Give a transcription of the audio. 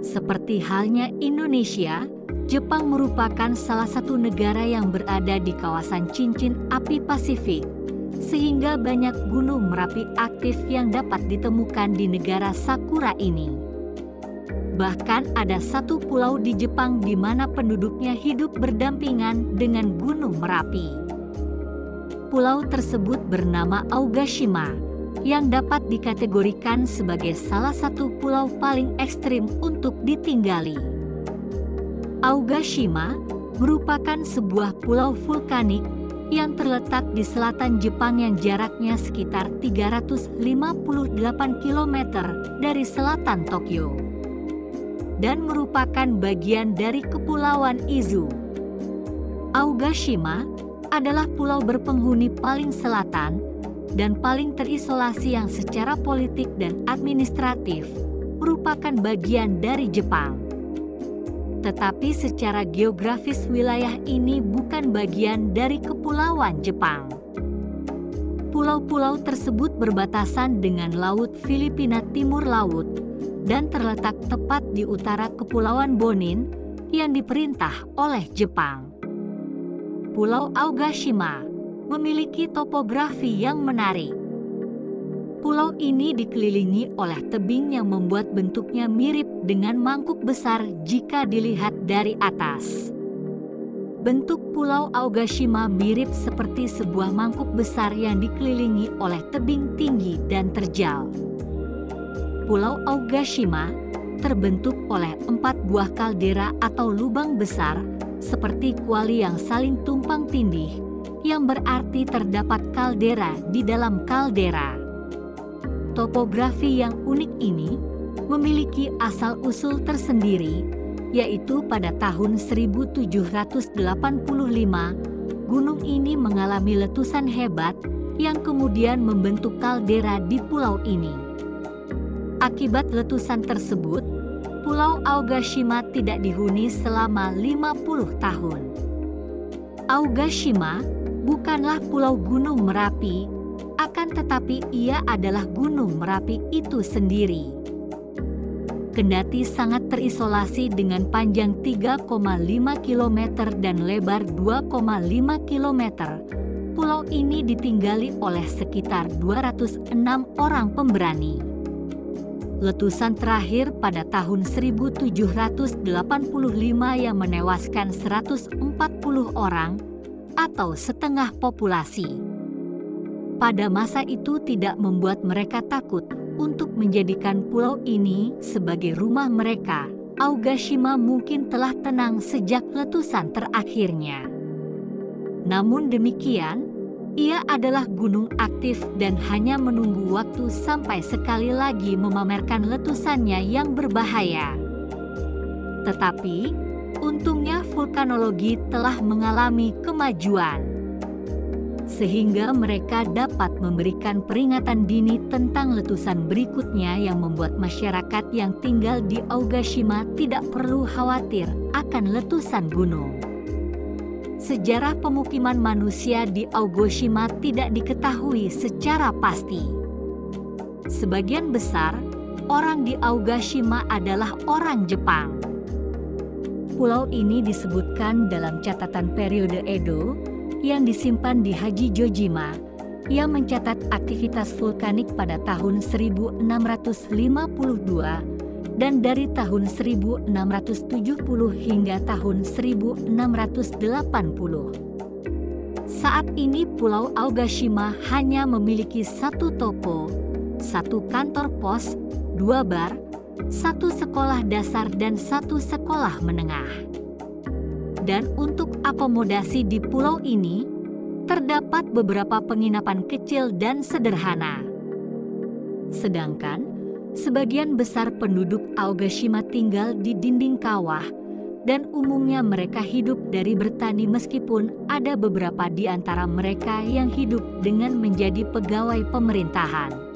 Seperti halnya Indonesia, Jepang merupakan salah satu negara yang berada di kawasan cincin api Pasifik, sehingga banyak gunung Merapi aktif yang dapat ditemukan di negara Sakura ini. Bahkan ada satu pulau di Jepang di mana penduduknya hidup berdampingan dengan Gunung Merapi. Pulau tersebut bernama Aogashima, yang dapat dikategorikan sebagai salah satu pulau paling ekstrim untuk ditinggali. Aogashima merupakan sebuah pulau vulkanik yang terletak di selatan Jepang yang jaraknya sekitar 358 km dari selatan Tokyo, dan merupakan bagian dari Kepulauan Izu. Aogashima adalah pulau berpenghuni paling selatan dan paling terisolasi yang secara politik dan administratif merupakan bagian dari Jepang. Tetapi secara geografis wilayah ini bukan bagian dari Kepulauan Jepang. Pulau-pulau tersebut berbatasan dengan Laut Filipina Timur Laut dan terletak tepat di utara Kepulauan Bonin yang diperintah oleh Jepang. Pulau Aogashima memiliki topografi yang menarik. Pulau ini dikelilingi oleh tebing yang membuat bentuknya mirip dengan mangkuk besar jika dilihat dari atas. Bentuk Pulau Aogashima mirip seperti sebuah mangkuk besar yang dikelilingi oleh tebing tinggi dan terjal. Pulau Aogashima terbentuk oleh 4 buah kaldera atau lubang besar seperti kuali yang saling tumpang tindih, yang berarti terdapat kaldera di dalam kaldera. Topografi yang unik ini memiliki asal-usul tersendiri, yaitu pada tahun 1785, gunung ini mengalami letusan hebat yang kemudian membentuk kaldera di pulau ini. Akibat letusan tersebut, Pulau Aogashima tidak dihuni selama 50 tahun. Aogashima bukanlah pulau Gunung Merapi, akan tetapi ia adalah Gunung Merapi itu sendiri. Kendati sangat terisolasi dengan panjang 3,5 km dan lebar 2,5 km, pulau ini ditinggali oleh sekitar 206 orang pemberani. Letusan terakhir pada tahun 1785 yang menewaskan 140 orang atau setengah populasi. Pada masa itu tidak membuat mereka takut untuk menjadikan pulau ini sebagai rumah mereka. Aogashima mungkin telah tenang sejak letusan terakhirnya. Namun demikian, ia adalah gunung aktif dan hanya menunggu waktu sampai sekali lagi memamerkan letusannya yang berbahaya. Tetapi, untungnya vulkanologi telah mengalami kemajuan, sehingga mereka dapat memberikan peringatan dini tentang letusan berikutnya yang membuat masyarakat yang tinggal di Aogashima tidak perlu khawatir akan letusan gunung. Sejarah pemukiman manusia di Aogashima tidak diketahui secara pasti. Sebagian besar orang di Aogashima adalah orang Jepang. Pulau ini disebutkan dalam catatan periode Edo yang disimpan di Haji Jojima yang mencatat aktivitas vulkanik pada tahun 1652 dan dari tahun 1670 hingga tahun 1680. Saat ini Pulau Aogashima hanya memiliki satu toko, satu kantor pos, 2 bar, satu sekolah dasar dan satu sekolah menengah. Dan untuk akomodasi di pulau ini, terdapat beberapa penginapan kecil dan sederhana. Sedangkan, sebagian besar penduduk Aogashima tinggal di dinding kawah dan umumnya mereka hidup dari bertani meskipun ada beberapa di antara mereka yang hidup dengan menjadi pegawai pemerintahan.